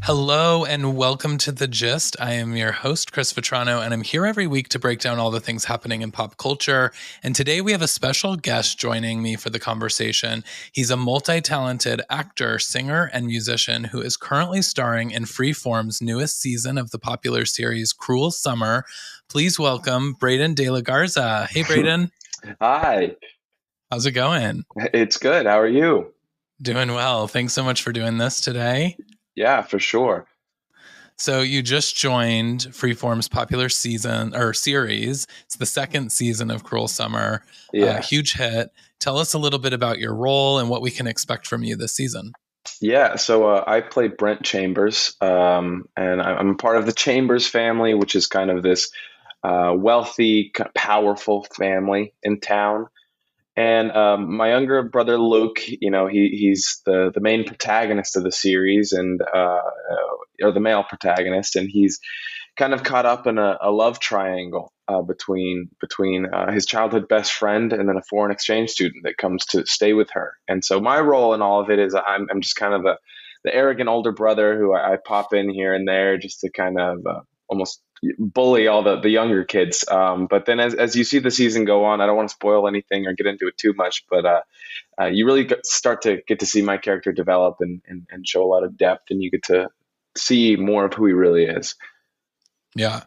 Hello and welcome to The Gist. I am your host, Chris Vetrano, and I'm here every week to break down all the things happening in pop culture. And today we have a special guest joining me for the conversation. He's a multi-talented actor, singer, and musician who is currently starring in Freeform's newest season of the popular series Cruel Summer. Please welcome Braeden De La Garza. Hey, Braeden. Hi, How's it going? it's good. How are you? Doing well. Thanks so much for doing this today. Yeah, for sure. So you just joined Freeform's popular season or series. It's the second season of Cruel Summer. Yeah. Huge hit. Tell us a little bit about your role and what we can expect from you this season. Yeah, so I play Brent Chambers, and I'm part of the Chambers family, which is kind of this wealthy, powerful family in town. And my younger brother Luke, he's the main protagonist of the series, and or the male protagonist, and he's kind of caught up in a love triangle between his childhood best friend and then a foreign exchange student that comes to stay with her. And so my role in all of it is I'm just kind of the arrogant older brother who I pop in here and there just to kind of almost bully all the younger kids. But then as you see the season go on, I don't want to spoil anything or get into it too much, but you really start to get to see my character develop and show a lot of depth, and you get to see more of who he really is. Yeah.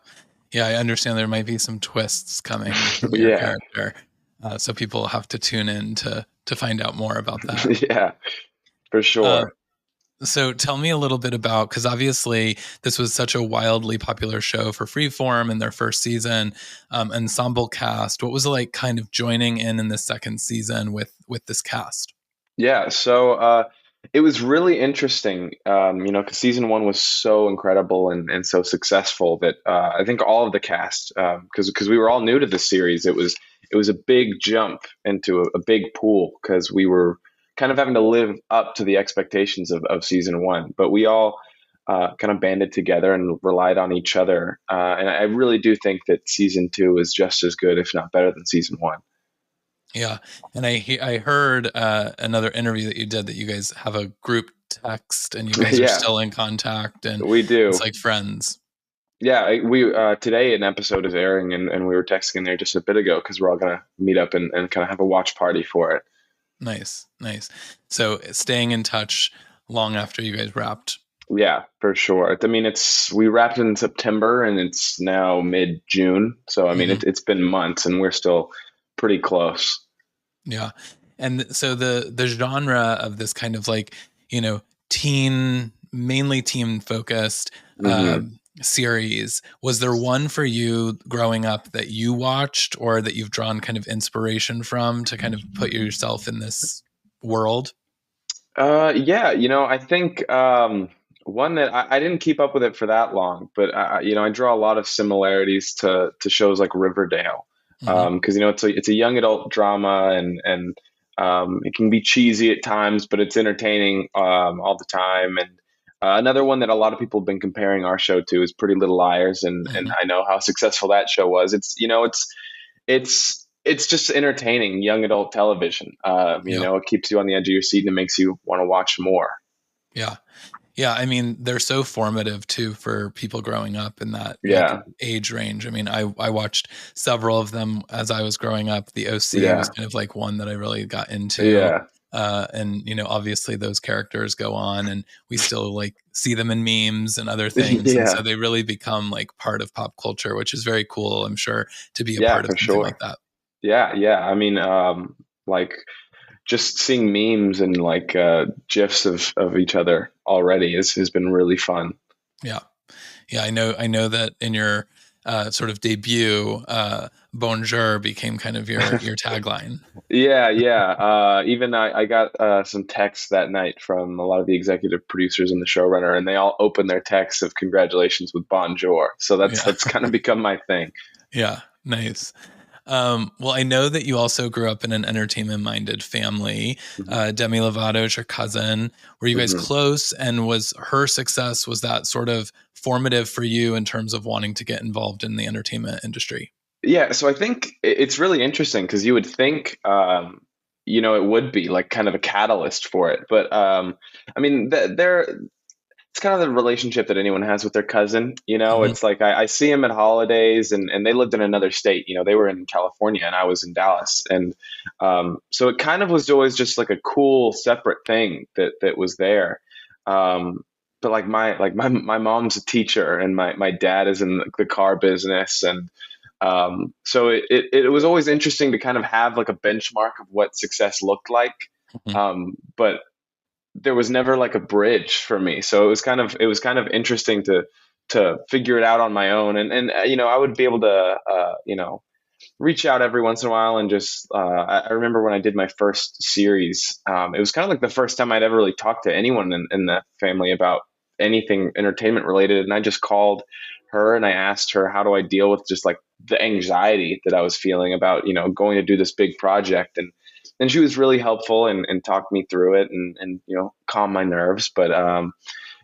Yeah, I understand there might be some twists coming from your Yeah. character. So people have to tune in to find out more about that. Yeah, for Uh, sure. so tell me a little bit about, because obviously this was such a wildly popular show for Freeform in their first season, ensemble cast. What was it like kind of joining in the second season with this cast? Yeah, so it was really interesting, because season one was so incredible and so successful that I think all of the cast, because we were all new to the series, it was a big jump into a big pool because we were kind of having to live up to the expectations of season one, but we all kind of banded together and relied on each other, and I really do think that season two is just as good, if not better, than season one. Yeah, and I heard another interview that you did that you guys have a group text and you guys are Yeah, still in contact and we it's do. like friends. Yeah, we today an episode is airing, and we were texting in there just a bit ago because we're all gonna meet up and kind of have a watch party for it. Nice, nice. So staying in touch long after you guys wrapped. Yeah, for sure. I mean, it's we wrapped in September, and it's now mid June, so I mean, Hmm. it's been months, and we're still pretty close. Yeah. And so the genre of this kind of like, teen, mainly teen focused Hmm. series, was there one for you growing up that you watched or that you've drawn kind of inspiration from to kind of put yourself in this world? Yeah, I think one that I didn't keep up with it for that long, but I draw a lot of similarities to shows like Riverdale, Hmm. because it's a young adult drama, and it can be cheesy at times, but it's entertaining all the time. And another one that a lot of people have been comparing our show to is Pretty Little Liars, and Hmm. I know how successful that show was. It's just entertaining young adult television. Yeah. It keeps you on the edge of your seat and it makes you want to watch more. Yeah. Yeah, I mean, they're so formative too for people growing up in that like Yeah, age range. I mean, I watched several of them as I was growing up. The OC was yeah, kind of like one that I really got into. yeah, And obviously those characters go on and we still like see them in memes and other things. And so yeah, they really become like part of pop culture, which is very cool, I'm sure, to be a yeah, part of for something like sure. that. Yeah, yeah. I mean, like just seeing memes and like gifs of each other already has been really fun. Yeah. Yeah, I know that in your sort of debut, bonjour became kind of your tagline. Yeah, yeah. Even I got some texts that night from a lot of the executive producers and the showrunner, and they all opened their texts of congratulations with bonjour. So that's Yeah. that's kind of become my thing. Yeah, nice. Well, I know that you also grew up in an entertainment-minded family. Hmm. Demi Lovato is your cousin. Were you guys Hmm. close? And was her success, was that sort of formative for you in terms of wanting to get involved in the entertainment industry? Yeah, so I think it's really interesting because you would think, it would be like kind of a catalyst for it, but I mean, it's kind of the relationship that anyone has with their cousin. You know, Hmm. it's like I see them at holidays, and they lived in another state. You know, they were in California and I was in Dallas, and so it kind of was always just like a cool separate thing that was there. Um, but my mom's a teacher, and my dad is in the car business, and so it was always interesting to kind of have like a benchmark of what success looked like. Hmm. But there was never like a bridge for me. So it was kind of interesting to figure it out on my own. And you know, I would be able to you know, reach out every once in a while and just I remember when I did my first series, it was kind of like the first time I'd ever really talked to anyone in the family about anything entertainment related, and I just called her and I asked her, how do I deal with just like the anxiety that I was feeling about, you know, going to do this big project. And she was really helpful and talked me through it, and you know, calm my nerves. But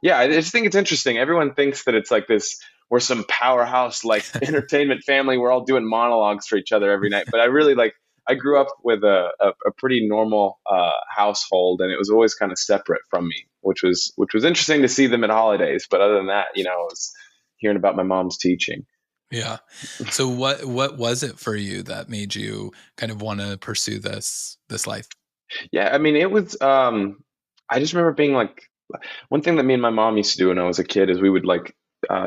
yeah, I just think it's interesting. Everyone thinks that it's like this, we're some powerhouse like entertainment family. We're all doing monologues for each other every night. But I really like, I grew up with a pretty normal household, and it was always kind of separate from me, which was interesting to see them at holidays. But other than that, you know, it was hearing about my mom's teaching. Yeah. So what was it for you that made you kind of want to pursue this life? Yeah, I mean, it was. I just remember being like, one thing that me and my mom used to do when I was a kid is we would like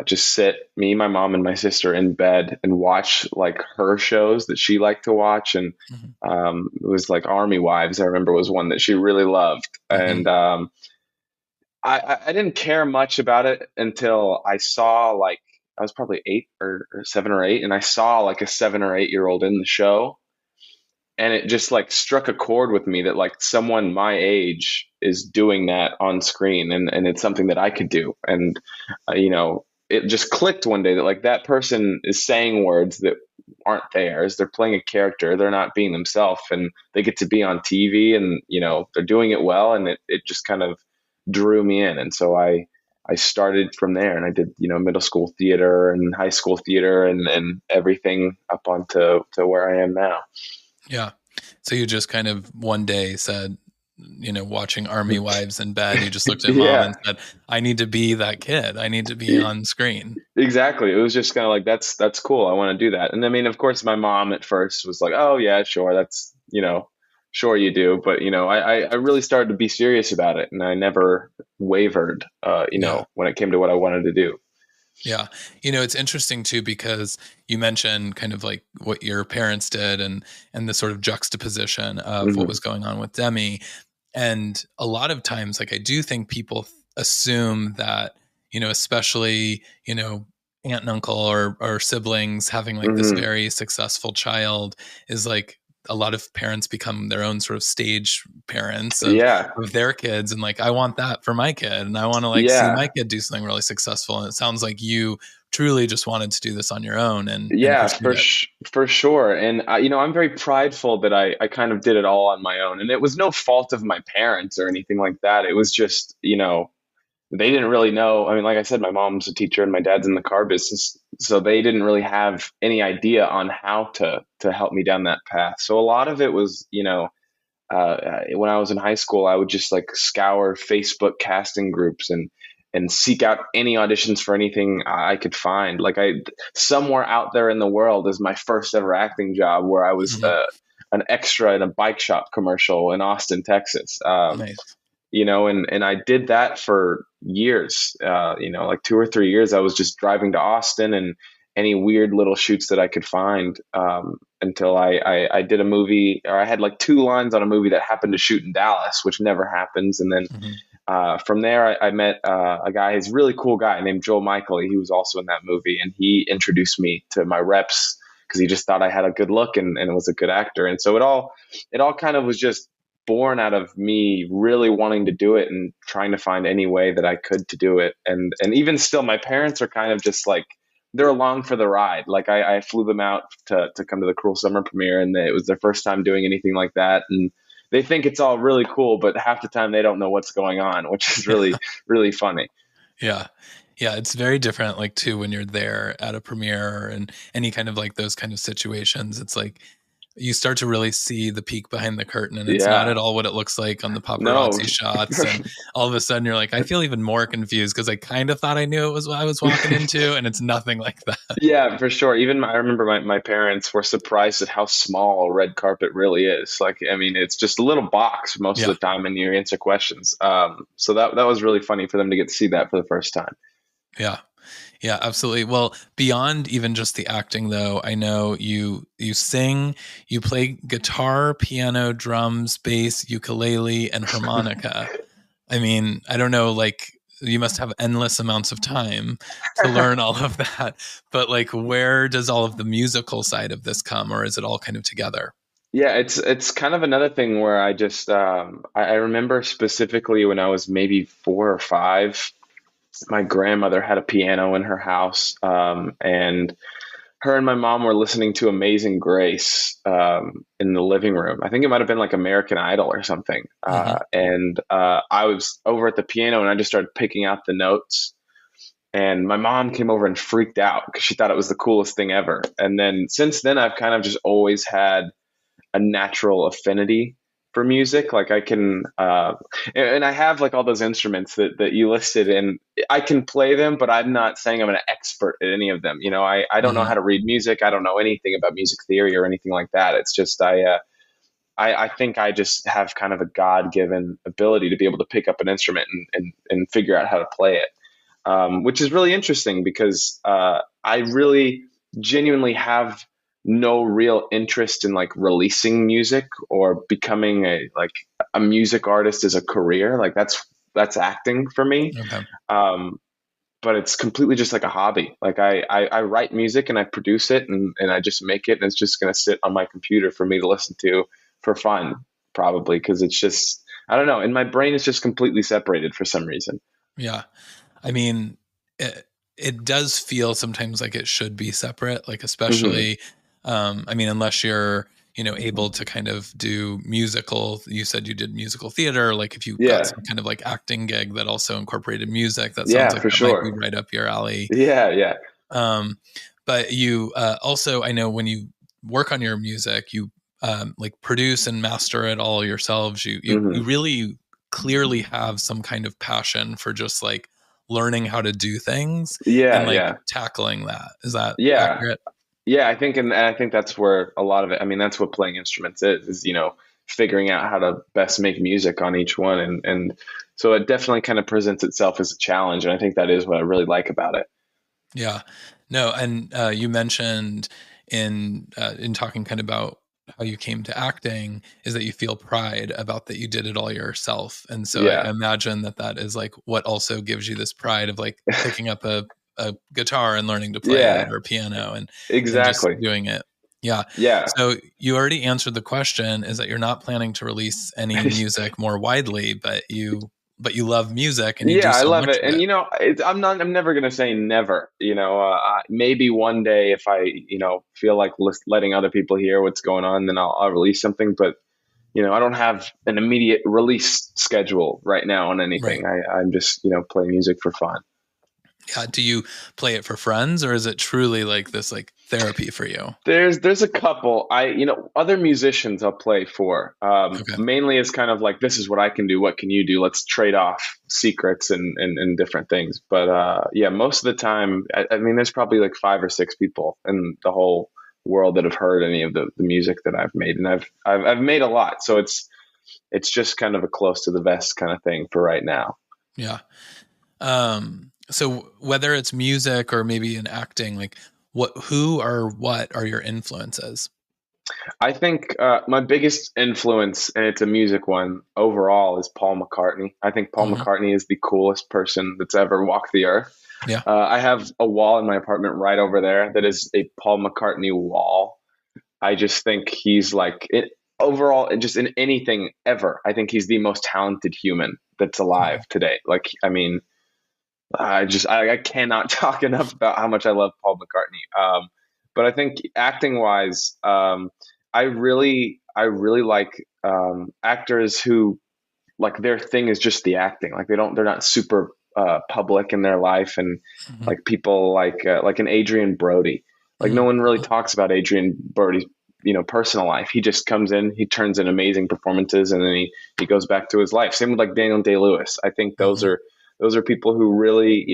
just sit, me, my mom, and my sister in bed and watch like her shows that she liked to watch. And Hmm. it was like Army Wives, I remember, was one that she really loved. Hmm. And I didn't care much about it until I saw like, I was probably eight or 7 or 8, and I saw like a 7 or 8 year old in the show, and it just like struck a chord with me that like someone my age is doing that on screen, and it's something that I could do. And you know, it just clicked one day that like that person is saying words that aren't theirs. They're playing a character, they're not being themselves, and they get to be on TV, and you know, they're doing it well. And it just kind of drew me in. And so I started from there, and I did, you know, middle school theater and high school theater, and everything up onto to where I am now. Yeah. So you just kind of one day said, watching Army Wives in bed, you just looked at mom Yeah, and said, I need to be that kid. I need to be e- on screen. exactly. It was just kind of like, that's cool. I want to do that. And I mean, of course, my mom at first was like, "Oh yeah, sure, that's, you know, sure you do." But you know, I really started to be serious about it, and I never wavered. You Yeah. know, when it came to what I wanted to do. Yeah. It's interesting too, because you mentioned kind of like what your parents did and the sort of juxtaposition of what Hmm. was going on with Demi. And a lot of times, like, I do think people assume that, especially, aunt and uncle or siblings having like this Hmm. very successful child is like a lot of parents become their own sort of stage parents Yeah, of their kids. And like, I want that for my kid. And I want to like see my yeah. kid do something really successful. And it sounds like you truly just wanted to do this on your own and Yeah, pursue it. for sure. And you know, I'm very prideful that I kind of did it all on my own, and it was no fault of my parents or anything like that. It was just, you know, they didn't really know. I mean, like I said, my mom's a teacher and my dad's in the car business, so they didn't really have any idea on how to help me down that path. So a lot of it was, you know, when I was in high school, I would just like scour Facebook casting groups and seek out any auditions for anything I could find. Like, I, somewhere out there in the world is my first ever acting job, where I was Mhm. an extra in a bike shop commercial in Austin, Texas. Nice. You know, and I did that for years. You know, like 2 or 3 years, I was just driving to Austin and any weird little shoots that I could find, until I did a movie, or I had like 2 lines on a movie that happened to shoot in Dallas, which never happens. And then Hmm. from there, I met a guy, he's a really cool guy named Joel Michael. He was also in that movie, and he introduced me to my reps because he just thought I had a good look and was a good actor. And so it all kind of was just born out of me really wanting to do it and trying to find any way that I could to do it. And even still, my parents are kind of just like, they're along for the ride. Like, I flew them out to come to the Cruel Summer premiere, and it was their first time doing anything like that. And they think it's all really cool, but half the time they don't know what's going on, which is really, really funny. Yeah. Yeah, it's very different, like, too, when you're there at a premiere and any kind of like those kind of situations. It's like you start to really see the peek behind the curtain, and it's not Yeah. at all what it looks like on the No. paparazzi shots. And all of a sudden you're like, I feel even more confused because I kind of thought I knew it was what I was walking into, and it's nothing like that. Yeah, for sure. Even I remember my parents were surprised at how small a red carpet really is. Like, I mean, it's just a little box most Yeah. of the time, and you answer questions. So that was really funny for them to get to see that for the first time. Yeah. Yeah, absolutely. Well, beyond even just the acting though, I know you sing, you play guitar, piano, drums, bass, ukulele, and harmonica. I mean, I don't know, like you must have endless amounts of time to learn all of that. But like where does all of the musical side of this come, or is it all kind of together? Yeah, it's kind of another thing where I just I remember specifically when I was maybe 4 or 5, my grandmother had a piano in her house, and her and my mom were listening to Amazing Grace in the living room. I think it might have been like American Idol or something. Hmm. And I was over at the piano and I just started picking out the notes. And my mom came over and freaked out because she thought it was the coolest thing ever. And then since then, I've kind of just always had a natural affinity for music. Like I can, and I have like all those instruments that you listed, and I can play them, but I'm not saying I'm an expert at any of them. You know, I don't know Hmm. how to read music. I don't know anything about music theory or anything like that. It's just I think I just have kind of a God given ability to be able to pick up an instrument and figure out how to play it, which is really interesting because I really genuinely have no real interest in like releasing music or becoming a music artist as a career. Like that's acting for me. Okay. Um, but it's completely just like a hobby. Like I write music and I produce it and I just make it and it's just going to sit on my computer for me to listen to for fun, probably because it's just I don't know. And my brain is just completely separated for some reason. Yeah. I mean, it does feel sometimes like it should be separate, like Hmm. especially, I mean, unless you're, able to kind of do musical, you said you did musical theater, like if you got Yeah. some kind of like acting gig that also incorporated music, that sounds Yeah, like for that might be sure. right up your alley. Yeah, yeah. Um, but you also, I know when you work on your music, you like produce and master it all yourselves. You Hmm. really clearly have some kind of passion for just like learning how to do things and Yeah, like yeah. tackling that. Is that Yeah. accurate? Yeah, I think and I think that's where a lot of it I mean that's what playing instruments is, figuring out how to best make music on each one and so it definitely kind of presents itself as a challenge and I think that is what I really like about it. Yeah. No, and you mentioned in talking kind of about how you came to acting is that you feel pride about that you did it all yourself, and so I Yeah. imagine that that is like what also gives you this pride of like picking up a guitar and learning to play it Yeah, or a piano and just exactly. doing it. Yeah. Yeah. So you already answered the question is that you're not planning to release any music more widely, but you love music and you Yeah, do I so love much it. of And it. I'm never going to say never, maybe one day if I, feel like letting other people hear what's going on, then I'll release something, but I don't have an immediate release schedule right now on Right. anything. I'm just, playing music for fun. Yeah. Do you play it for friends or is it truly like this like therapy for you? There's a couple other musicians I'll play for. Okay. Mainly as kind of like this is what I can do, what can you do? Let's trade off secrets and different things. But yeah, most of the time, I mean, there's probably like 5 or 6 people in the whole world that have heard any of the music that I've made, and I've made a lot, so it's just kind of a close to the vest kind of thing for right now. Yeah. So whether it's music or maybe in acting, like who or what are your influences? I think my biggest influence, and it's a music one overall, is Paul McCartney. I think Paul Hmm. McCartney is the coolest person that's ever walked the earth. Yeah. I have a wall in my apartment right over there that is a Paul McCartney wall. I just think he's like overall, just in anything ever. I think he's the most talented human that's alive Mhm. today. Like, I mean, I cannot talk enough about how much I love Paul McCartney. But I think acting wise, I really like actors who like their thing is just the acting. Like they're not super public in their life, and Mhm. like people like an Adrian Brody. Like no Mhm. one really talks about Adrian Brody personal life. He just comes in, he turns in amazing performances, and then he goes back to his life. Same with like Daniel Day-Lewis. I think Hmm. those are people who really,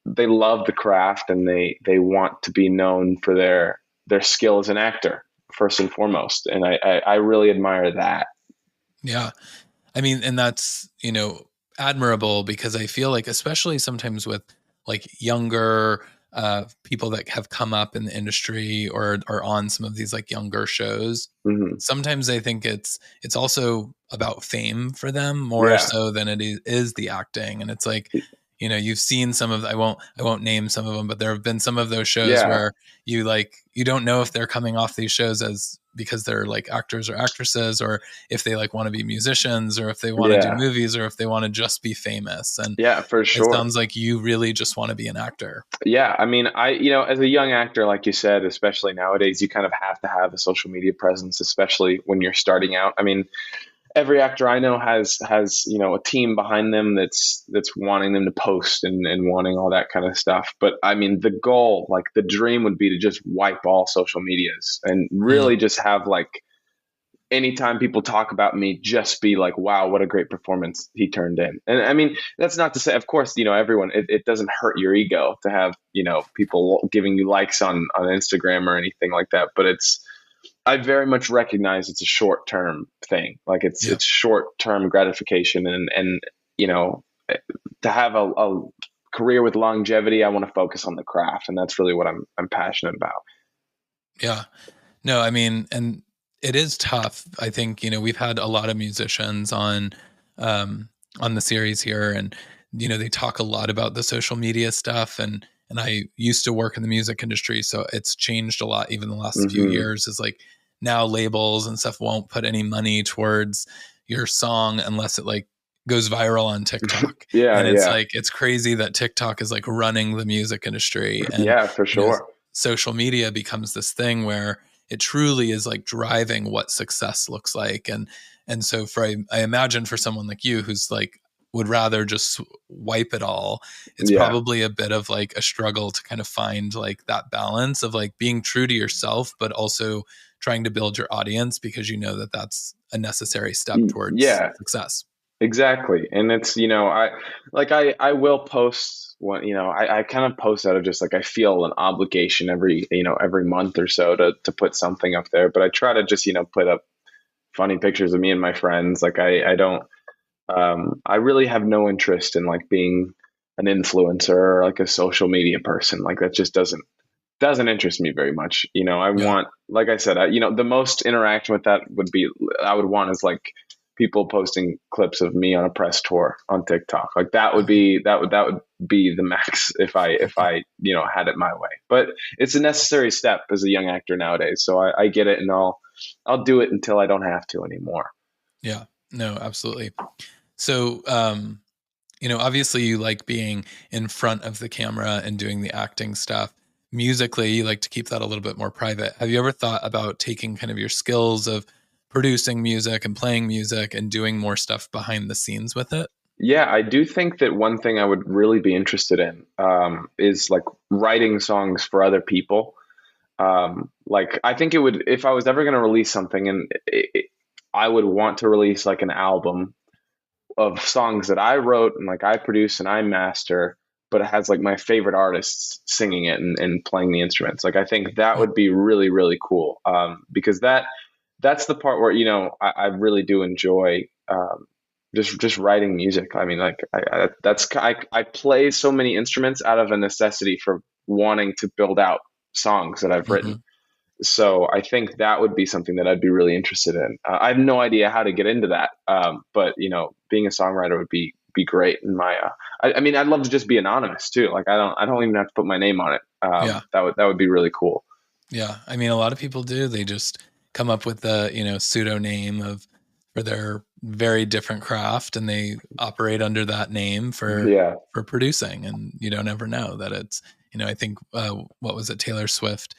they love the craft, and they want to be known for their skill as an actor first and foremost. And I really admire that. Yeah. I mean, and that's, admirable, because I feel like, especially sometimes with like younger people that have come up in the industry or are on some of these like younger shows, Hmm. sometimes I think it's also about fame for them more Yeah, so than it is the acting. And it's like, you've seen some of, I won't name some of them, but there have been some of those shows yeah, where you don't know if they're coming off these shows as because they're like actors or actresses, or if they like want to be musicians, or if they want to do yeah, movies, or if they want to just be famous. And yeah, for it sure. sounds like you really just want to be an actor. Yeah, I mean, as a young actor, like you said, especially nowadays, you kind of have to have a social media presence, especially when you're starting out. I mean, every actor I know has a team behind them that's wanting them to post and wanting all that kind of stuff. But I mean, the goal, like the dream, would be to just wipe all social medias and Mm, really just have like anytime people talk about me, just be like, wow, what a great performance he turned in. And I mean, that's not to say, of course, everyone, it doesn't hurt your ego to have, people giving you likes on Instagram or anything like that. But I very much recognize it's a short term thing. Like yeah. it's short term gratification. And, you know, to have a career with longevity, I want to focus on the craft. And that's really what I'm passionate about. Yeah. No, I mean, and it is tough. I think, we've had a lot of musicians um on the series here, and they talk a lot about the social media stuff, and I used to work in the music industry, so it's changed a lot even the last few Hmm. years. Is like now labels and stuff won't put any money towards your song unless it like goes viral on TikTok. Yeah, And it's yeah, like it's crazy that TikTok is like running the music industry, and yeah, for you know sure. social media becomes this thing where it truly is like driving what success looks like. And so I imagine for someone like you who's like would rather just wipe it all, it's Yeah. probably a bit of like a struggle to kind of find like that balance of like being true to yourself but also trying to build your audience, because you know that that's a necessary step towards Yeah, success. exactly. And it's, I will post one, I kind of post out of just like I feel an obligation every month or so to put something up there. But I try to just, put up funny pictures of me and my friends. Like I don't I really have no interest in like being an influencer or like a social media person. Like that just doesn't interest me very much. I Yeah. want, like I said, the most interaction with that would be, I would want is like people posting clips of me on a press tour on TikTok. Like Mhm. that would be the max if I had it my way. But it's a necessary step as a young actor nowadays. So I get it, and I'll do it until I don't have to anymore. Yeah. No, absolutely. So obviously you like being in front of the camera and doing the acting stuff. Musically, you like to keep that a little bit more private. Have you ever thought about taking kind of your skills of producing music and playing music and doing more stuff behind the scenes with it? Yeah, I do think that one thing I would really be interested in is like writing songs for other people. Like I think it would, if I was ever going to release something, and I would want to release like an album of songs that I wrote and like I produce and I master, but it has like my favorite artists singing it and playing the instruments. Like I think that Yeah. would be really really cool, because that's the part where I really do enjoy. Just writing music. I mean, like I play so many instruments out of a necessity for wanting to build out songs that I've written. Hmm. So I think that would be something that I'd be really interested in. I have no idea how to get into that, but being a songwriter would be great. In my, I mean, I'd love to just be anonymous too. Like I don't even have to put my name on it. Yeah. That would be really cool. Yeah. I mean, a lot of people do. They just come up with the, pseudonym of for their very different craft, and they operate under that name Yeah. for producing, and you don't ever know that it's, I think what was it, Taylor Swift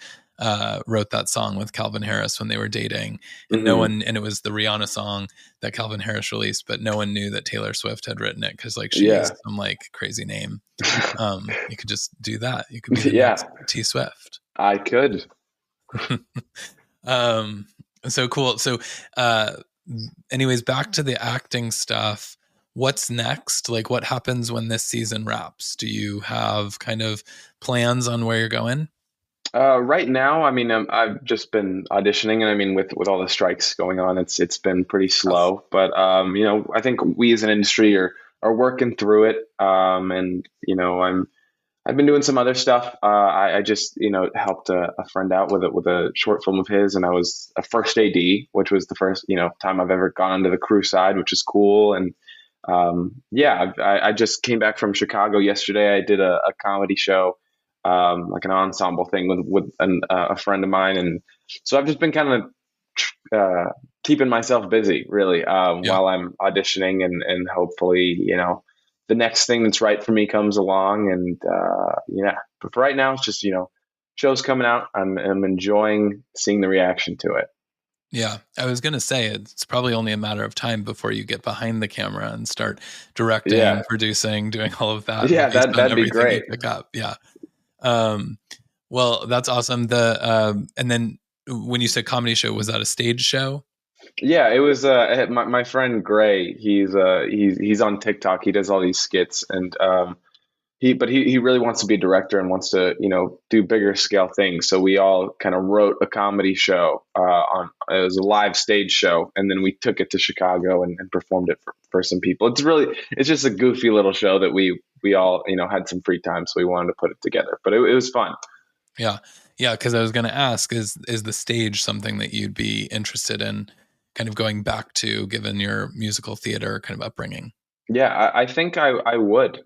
wrote that song with Calvin Harris when they were dating, and Hmm. it was the Rihanna song that Calvin Harris released, but no one knew that Taylor Swift had written it because like she Yeah. used some like crazy name. You could just do that. You could be the Yeah. next T Swift. I could. um, so cool. So, uh, anyways, back to the acting stuff. What's next? Like, what happens when this season wraps? Do you have kind of plans on where you're going? Right now, I mean, I've just been auditioning, and I mean, with all the strikes going on, it's been pretty Tough. slow. But I think we as an industry are working through it. And I've been doing some other stuff. I just helped a friend out with a short film of his, and I was a first AD, which was the first time I've ever gone to the crew side, which is cool. And yeah, I just came back from Chicago yesterday. I did a comedy show, like an ensemble thing with a friend of mine, and so I've just been kind of keeping myself busy, really, Yeah. while I'm auditioning, and hopefully, the next thing that's right for me comes along. And yeah, but for right now, it's just shows coming out. I'm enjoying seeing the reaction to it. Yeah, I was gonna say it's probably only a matter of time before you get behind the camera and start directing, Yeah, producing, doing all of that yeah, based on that'd be everything you great. pick up. Yeah. Um, well, that's awesome. And then when you said comedy show, was that a stage show? Yeah, it was my friend Gray. He's on TikTok. He does all these skits, and he really wants to be a director and wants to do bigger scale things. So we all kind of wrote a comedy show. On It was a live stage show, and then we took it to Chicago and performed it for some people. It's just a goofy little show that we all had some free time, so we wanted to put it together. But it was fun. Yeah. Yeah, because I was gonna ask, is the stage something that you'd be interested in kind of going back to given your musical theater kind of upbringing? Yeah, I think I would.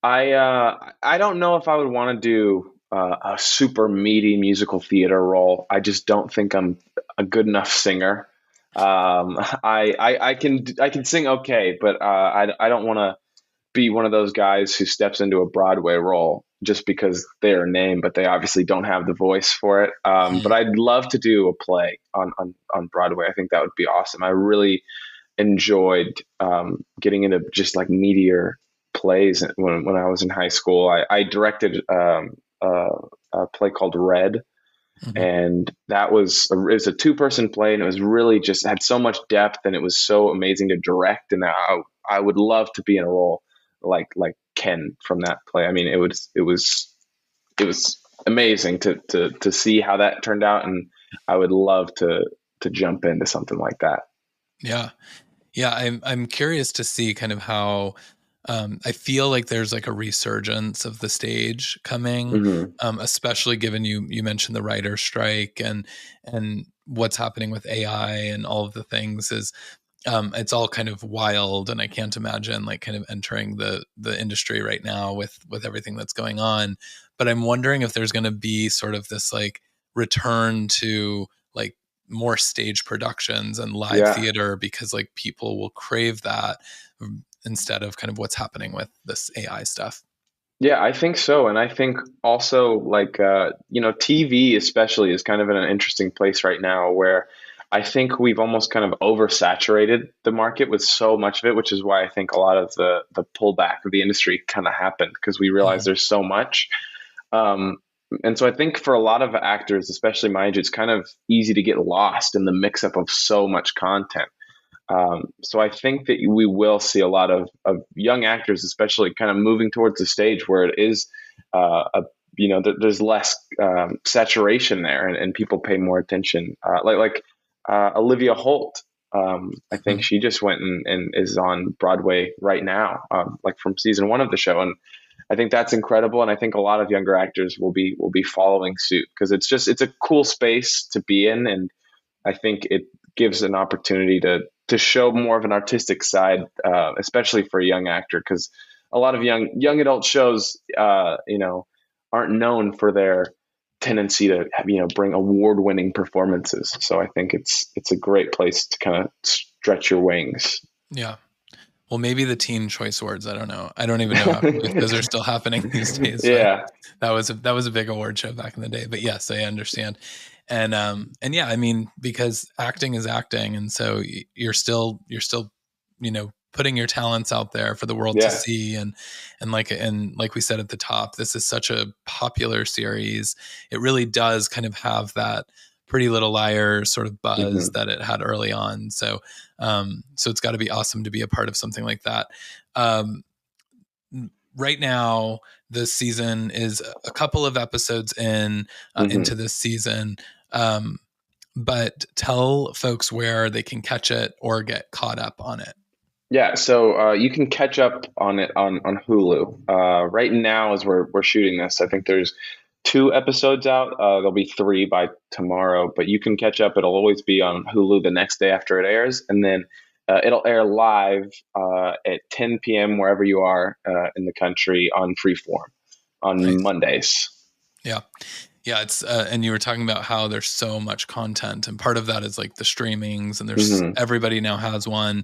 I don't know if I would want to do a super meaty musical theater role. I just don't think I'm a good enough singer. I can sing okay, but I don't want to be one of those guys who steps into a Broadway role just because they're a name, but they obviously don't have the voice for it. But Mm, I'd love to do a play on Broadway. I think that would be awesome. I really enjoyed getting into just like meteor plays when I was in high school. I directed a play called Red, mhm. and it was a two-person play, and it was really just had so much depth, and it was so amazing to direct. And I would love to be in a role like Ken from that play. I mean, it was amazing to see how that turned out, and I would love to jump into something like that. Yeah. Yeah, I'm curious to see kind of how I feel like there's like a resurgence of the stage coming, Hmm. especially given you mentioned the writer strike and what's happening with AI and all of the things is it's all kind of wild, and I can't imagine like kind of entering the industry right now with everything that's going on. But I'm wondering if there's going to be sort of this like return to like more stage productions and live Yeah. theater because like people will crave that instead of kind of what's happening with this AI stuff. Yeah, I think so. And I think also like TV especially is kind of in an interesting place right now where I think we've almost kind of oversaturated the market with so much of it, which is why I think a lot of the pullback of the industry kind of happened because we realize Mhm. there's so much. Um, and so I think for a lot of actors, especially my age, it's kind of easy to get lost in the mix up of so much content. So I think that we will see a lot of young actors, especially kind of moving towards the stage where it is, there's less saturation there, and people pay more attention. Like Olivia Holt, I think Mhm. she just went and is on Broadway right now, like from season one of the show, and I think that's incredible. And I think a lot of younger actors will be following suit because it's a cool space to be in, and I think it gives an opportunity to show more of an artistic side, especially for a young actor, because a lot of young adult shows, aren't known for their tendency to bring award winning performances. So I think it's a great place to kind of stretch your wings. Yeah. Well, maybe the Teen Choice Awards. I don't know. I don't even know if those are still happening these days, but Yeah, that was a big award show back in the day. But yes, I understand. And yeah, I mean, because acting is acting, and so you're still putting your talents out there for the world to yeah, see. And like we said at the top, this is such a popular series. It really does kind of have that Pretty Little Liars sort of buzz Hmm. that it had early on. So it's got to be awesome to be a part of something like that. Um, right now, this season is a couple of episodes into Hmm. this season. Um, but tell folks where they can catch it or get caught up on it. Yeah, so you can catch up on it on Hulu. Right now, as we're shooting this, I think there's 2 episodes out. There'll be 3 by tomorrow, but you can catch up. It'll always be on Hulu the next day after it airs, and then it'll air live at 10 p.m. wherever you are in the country on Freeform on Nice. Mondays. Yeah. Yeah, it's and you were talking about how there's so much content, and part of that is like the streamings, and there's Hmm. everybody now has one.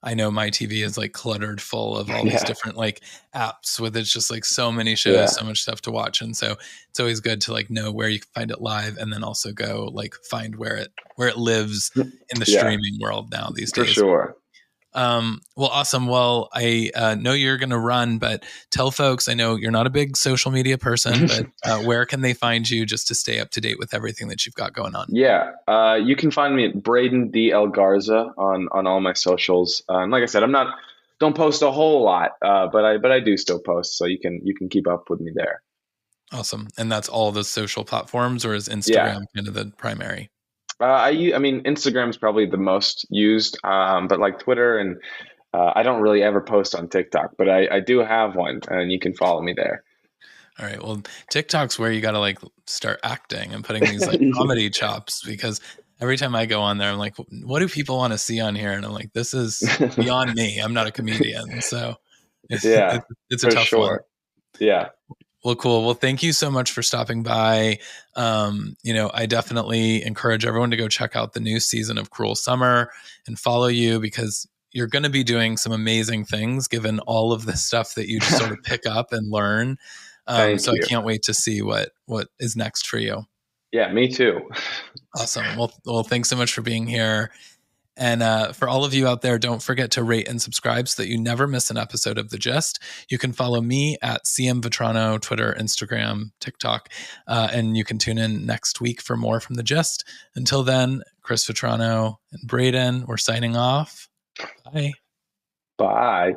I know my TV is like cluttered full of all these Yeah, different like apps with it's just like so many shows, yeah, so much stuff to watch, and so it's always good to like know where you can find it live, and then also go like find where it lives in the yeah, streaming world now these for days. sure. Well, awesome. Well, I know you're going to run, but tell folks, I know you're not a big social media person, but where can they find you just to stay up to date with everything that you've got going on? Yeah, you can find me at Braeden De La Garza on all my socials. And like I said, don't post a whole lot, but I do still post, so you can keep up with me there. Awesome. And that's all the social platforms, or is Yeah, Instagram kind of the primary? I mean Instagram's probably the most used, but like Twitter and I don't really ever post on TikTok, but I do have one, and you can follow me there. All right. Well, TikTok's where you got to like start acting and putting these like comedy chops, because every time I go on there, I'm like, what do people want to see on here? And I'm like, this is beyond me. I'm not a comedian. So Yeah, it's a for tough one. sure. Yeah, Well, cool. Well, thank you so much for stopping by. I definitely encourage everyone to go check out the new season of Cruel Summer and follow you, because you're going to be doing some amazing things given all of the stuff that you just sort of pick up and learn. thank So I you. can't wait to see what is next for you. Yeah, me too. Awesome. Well, thanks so much for being here. And for all of you out there, don't forget to rate and subscribe so that you never miss an episode of The Gist. You can follow me at CM Vetrano, Twitter, Instagram, TikTok, and you can tune in next week for more from The Gist. Until then, Chris Vetrano and Braeden, we're signing off. Bye. Bye.